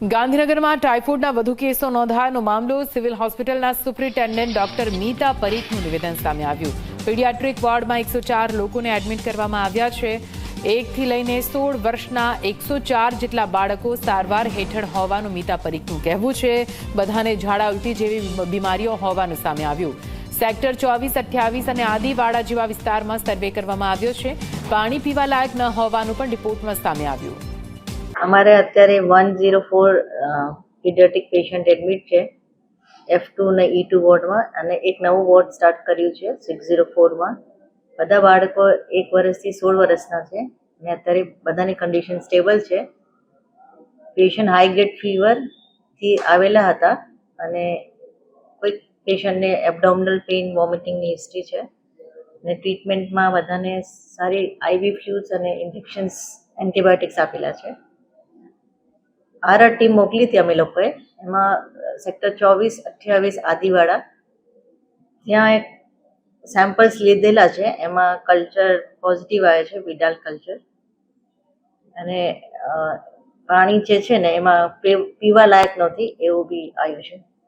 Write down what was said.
ગાંધીનગરમાં ટાઇફોઇડના વધુ કેસો નોંધાયાનો મામલો. સિવિલ હોસ્પિટલના સુપ્રિન્ટેન્ડન્ટ ડોક્ટર મીતા પરીખનું નિવેદન સામે આવ્યું. પીડિયાટ્રિક વોર્ડમાં 104 લોકોને એડમિટ કરવામાં આવ્યા છે. 1 થી લઈને 16 વર્ષના 104 જેટલા બાળકો સારવાર હેઠળ હોવાનું મીતા પરીખનું કહેવું છે. બધાને ઝાડા ઉલટી જેવી બીમારીઓ હોવાનું સામે આવ્યું. સેક્ટર 24, 28 અને આદિવાડા જેવા વિસ્તારમાં સર્વે કરવામાં આવ્યો છે. પાણી પીવા લાયક ન હોવાનું પણ રિપોર્ટમાં સામે આવ્યું. અમારે અત્યારે 104 પીડિયાટ્રિક પેશન્ટ એડમિટ છે F2 અને E2 વોર્ડમાં, અને એક નવું વોર્ડ સ્ટાર્ટ કર્યું છે 604માં. બધા બાળકો 1 વર્ષથી 16 વર્ષના છે અને અત્યારે બધાની કન્ડિશન સ્ટેબલ છે. પેશન્ટ હાઈ ગ્રેડ ફીવરથી આવેલા હતા અને કોઈ પેશન્ટને એબડોમિનલ પેઇન, વોમિટિંગની હિસ્ટ્રી છે અને ટ્રીટમેન્ટમાં બધાને સારી IV ફ્લૂઇડ્સ અને ઇન્જેક્શન્સ, એન્ટીબાયોટિક્સ આપેલા છે. ટીમ મોકલી હતી અમે લોકોએ. એમાં સેક્ટર 24, 28 આદિવાડા, ત્યાં એક સેમ્પલ્સ લીધેલા છે. એમાં કલ્ચર પોઝિટિવ આવે છે, વિડાલ કલ્ચર. અને પાણી જે છે ને એમાં પીવા લાયક નથી એવું બી આવ્યું છે.